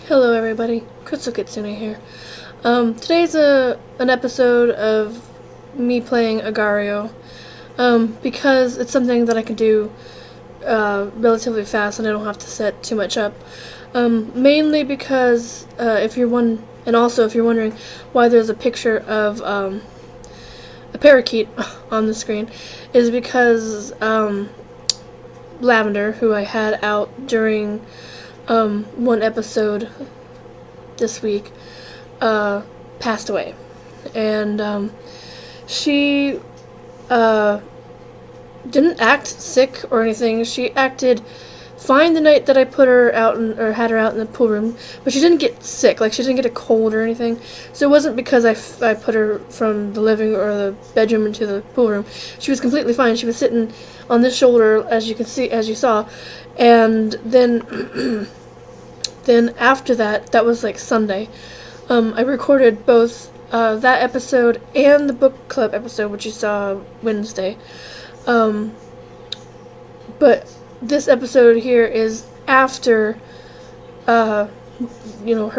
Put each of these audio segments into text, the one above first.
Hello everybody, Crystal Kitsune here. Today's an episode of me playing Agario, because it's something that I can do relatively fast and I don't have to set too much up. Mainly because if you're if you're wondering why there's a picture of a parakeet on the screen, is because Lavender, who I had out during one episode this week, passed away. And she didn't act sick or anything. She acted fine the night that I put her out or had her out in the pool room, but she didn't get sick. Like, she didn't get a cold or anything. So it wasn't because I put her from the living or the bedroom into the pool room. She was completely fine. She was sitting on this shoulder, as you saw, and then then after that was like Sunday. I recorded both that episode and the book club episode, which you saw Wednesday. But this episode here is after, her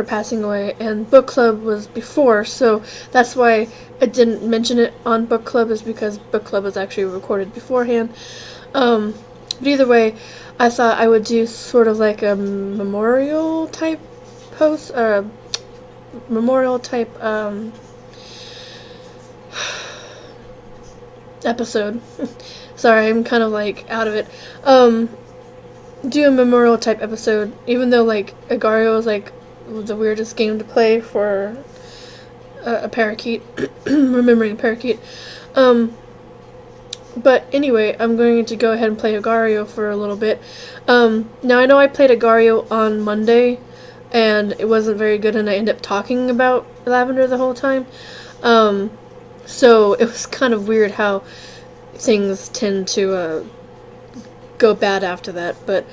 passing away, and book club was before, so that's why I didn't mention it on book club, is because book club was actually recorded beforehand. But either way, I thought I would do sort of like a memorial type post, or a memorial type episode. Sorry, I'm kind of like out of it. Do a memorial type episode, even though like Agario is like the weirdest game to play for a parakeet, remembering a parakeet. But anyway, I'm going to go ahead and play Agario for a little bit. Now I know I played Agario on Monday, and it wasn't very good, and I ended up talking about Lavender the whole time. So it was kind of weird how things tend to go bad after that. But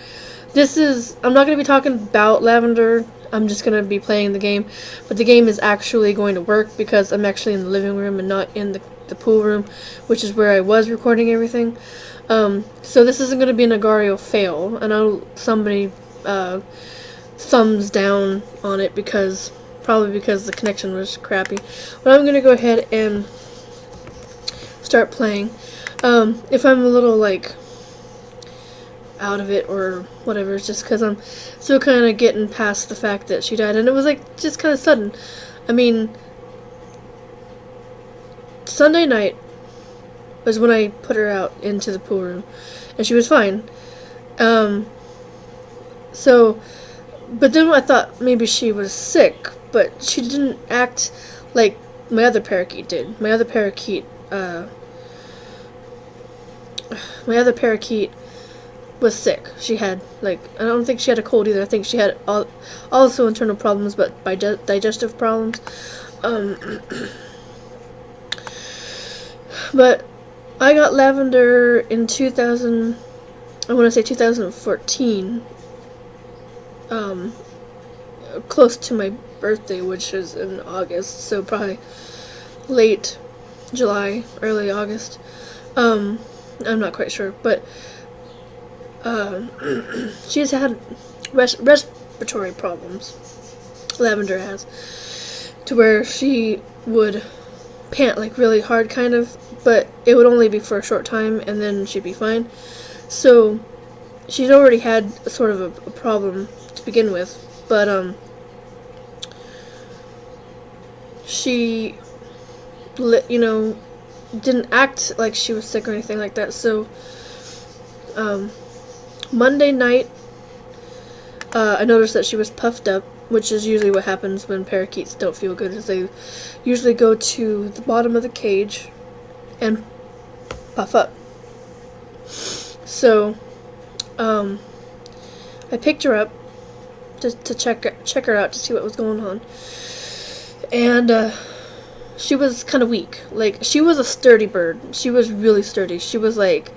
I'm not going to be talking about Lavender. I'm just going to be playing the game. But the game is actually going to work because I'm actually in the living room and not in the pool room, which is where I was recording everything. So this isn't going to be an Agario fail. I know somebody thumbs down on it probably because the connection was crappy. But I'm going to go ahead and start playing. If I'm a little like out of it or whatever, it's just because I'm still kind of getting past the fact that she died, and it was like just kind of sudden. I mean, Sunday night was when I put her out into the pool room, and she was fine. But then I thought maybe she was sick, but she didn't act like my other parakeet did. My other parakeet was sick. She had, like, I don't think she had a cold either. I think she had also internal problems, but by digestive problems. But I got Lavender in 2014. Close to my birthday, which is in August, so probably late July, early August. I'm not quite sure, but she's had respiratory problems. Lavender has, to where she would pant like really hard, kind of, but it would only be for a short time, and then she'd be fine. So she'd already had sort of a problem to begin with, but she didn't act like she was sick or anything like that. So Monday night, I noticed that she was puffed up, which is usually what happens when parakeets don't feel good, is they usually go to the bottom of the cage and puff up. So I picked her up to check her out to see what was going on, and she was kind of weak. Like, she was a sturdy bird. She was really sturdy. She was like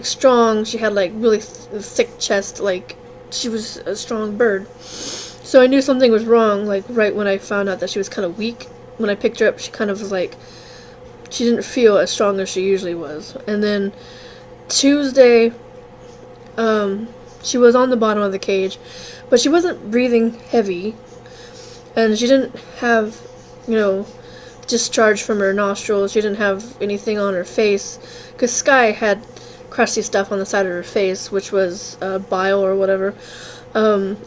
strong. She had like really thick chest. Like, she was a strong bird. So I knew something was wrong, like, right when I found out that she was kind of weak. When I picked her up, she kind of was like, she didn't feel as strong as she usually was. And then Tuesday, She was on the bottom of the cage, but she wasn't breathing heavy, and she didn't have, you know, discharge from her nostrils. She didn't have anything on her face, because Sky had crusty stuff on the side of her face, which was bile or whatever, and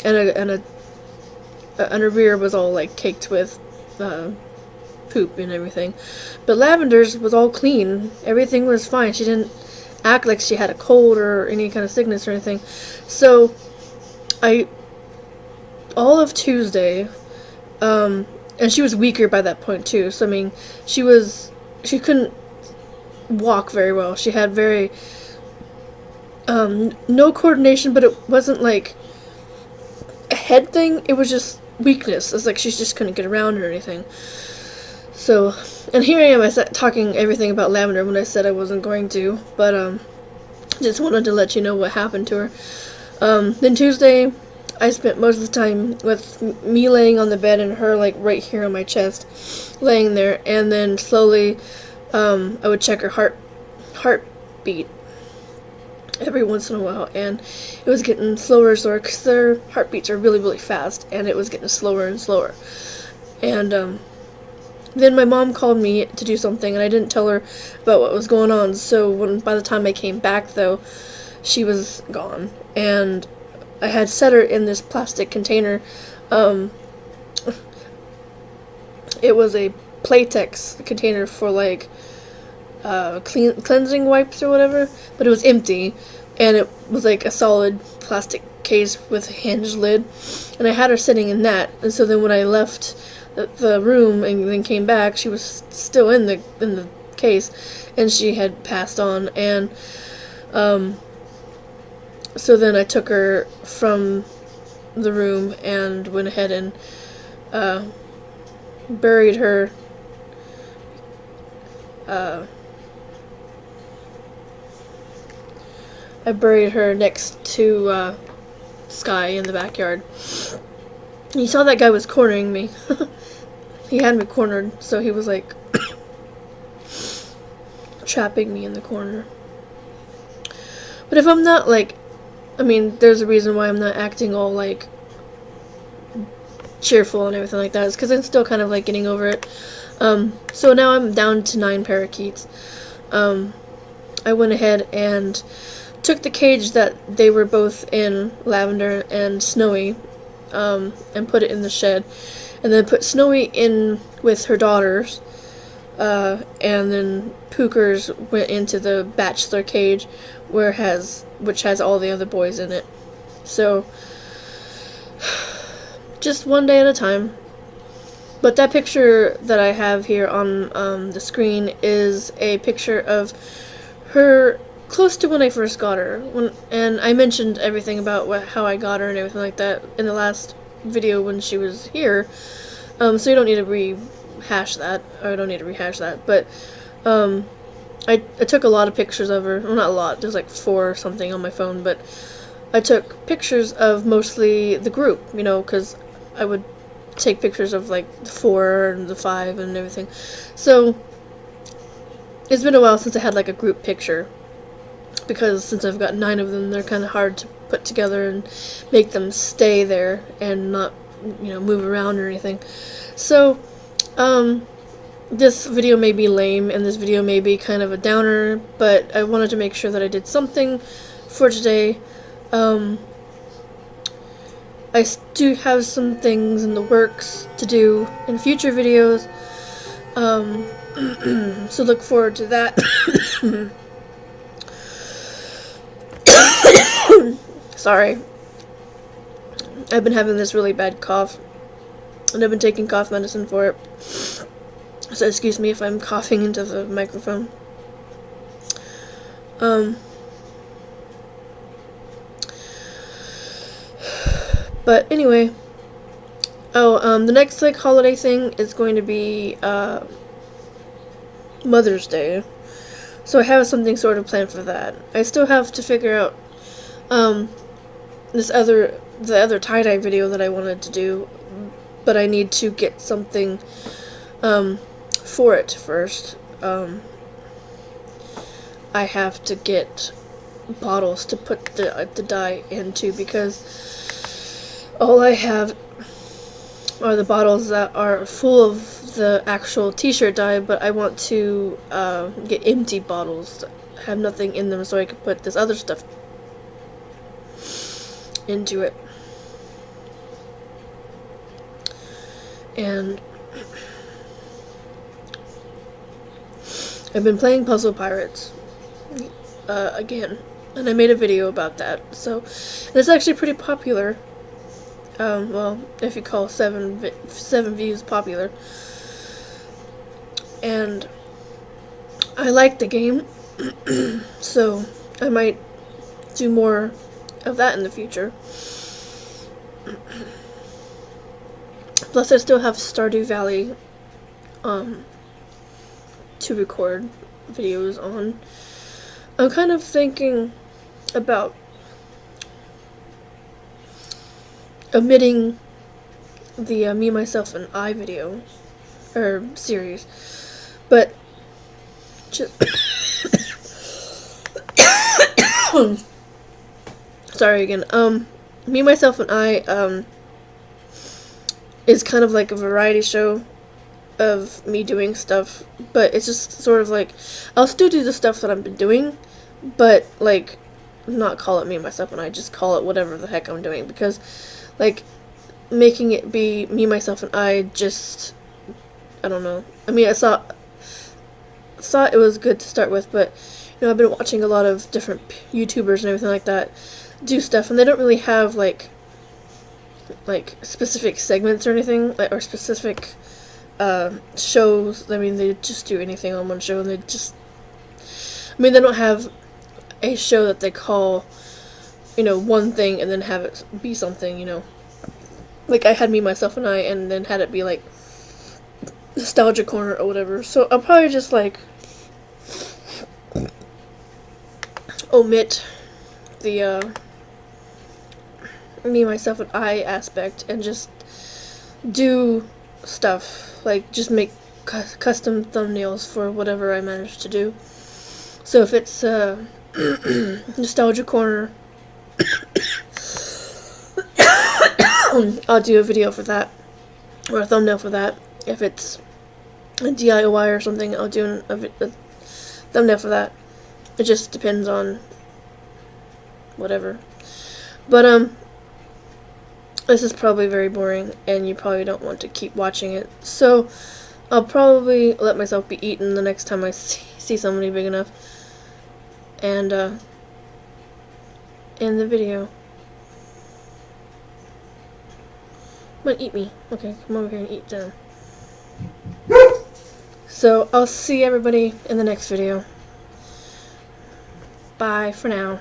her rear was all like caked with poop and everything. But Lavender's was all clean. Everything was fine. She didn't act like she had a cold or any kind of sickness or anything. So all of Tuesday, and she was weaker by that point too. So I mean, she couldn't walk very well. She had very no coordination, but it wasn't like a head thing. It was just weakness. It's like she just couldn't get around or anything. So, and here I am, talking everything about Lavender when I said I wasn't going to, but just wanted to let you know what happened to her. Then Tuesday, I spent most of the time with me laying on the bed and her like right here on my chest, laying there, and then slowly I would check her heartbeat every once in a while, and it was getting slower and slower because their heartbeats are really, really fast, and it was getting slower and slower. And then my mom called me to do something, and I didn't tell her about what was going on. So by the time I came back, though, she was gone, and I had set her in this plastic container. It was a Playtex container for like cleansing wipes or whatever, but it was empty, and it was like a solid plastic case with a hinged lid, and I had her sitting in that. And so then when I left the room and then came back, she was still in the case, and she had passed on. And so then I took her from the room and went ahead and buried her I buried her next to Sky in the backyard. And you saw that guy was cornering me. He had me cornered, so he was like trapping me in the corner. But if I'm not like, I mean, there's a reason why I'm not acting all like cheerful and everything like that. It's because I'm still kind of like getting over it. So now I'm down to 9 parakeets. I went ahead and took the cage that they were both in, Lavender and Snowy, and put it in the shed, and then put Snowy in with her daughters, and then Pookers went into the bachelor cage, which has all the other boys in it. So just one day at a time. But that picture that I have here on the screen is a picture of her close to when I first got her. And I mentioned everything about how I got her and everything like that in the last video when she was here. So you don't need to rehash that. Or I don't need to rehash that. But I took a lot of pictures of her. Well, not a lot. There's like 4 or something on my phone. But I took pictures of mostly the group, you know, because I would take pictures of like the 4 and the 5 and everything. So it's been a while since I had like a group picture, because since I've got 9 of them, they're kind of hard to put together and make them stay there and not, you know, move around or anything. So this video may be lame and this video may be kind of a downer, but I wanted to make sure that I did something for today. I do have some things in the works to do in future videos, so look forward to that. Sorry. I've been having this really bad cough, and I've been taking cough medicine for it. So excuse me if I'm coughing into the microphone. But anyway, the next like holiday thing is going to be Mother's Day. So I have something sort of planned for that. I still have to figure out the other tie-dye video that I wanted to do, but I need to get something for it first. I have to get bottles to put the dye into, because all I have are the bottles that are full of the actual t-shirt dye, but I want to get empty bottles that have nothing in them so I can put this other stuff into it. And I've been playing Puzzle Pirates again, and I made a video about that. So it's actually pretty popular. Well, if you call seven views popular. And I like the game, so I might do more of that in the future. Plus, I still have Stardew Valley to record videos on. I'm kind of thinking about omitting the Me, Myself, and I video, or series, but just sorry again. Me, Myself, and I is kind of like a variety show of me doing stuff, but it's just sort of like, I'll still do the stuff that I've been doing, but like not call it Me, Myself, and I, just call it whatever the heck I'm doing, because like making it be Me, Myself, and I, just, I don't know. I mean, I thought it was good to start with, but you know, I've been watching a lot of different YouTubers and everything like that do stuff, and they don't really have like specific segments or anything, or specific shows. I mean, they just do anything on one show, and they just, I mean, they don't have a show that they call, you know, one thing and then have it be something, you know. Like I had Me, Myself, and I, and then had it be like Nostalgia Corner or whatever. So I'll probably just like omit the Me, Myself, and I aspect, and just do stuff like just make custom thumbnails for whatever I manage to do. So if it's Nostalgia Corner, I'll do a video for that, or a thumbnail for that. If it's a DIY or something, I'll do a thumbnail for that. It just depends on whatever. But this is probably very boring, and you probably don't want to keep watching it. So I'll probably let myself be eaten the next time I see somebody big enough, and end the video. Come on, eat me. Okay, come over here and eat down. So I'll see everybody in the next video. Bye for now.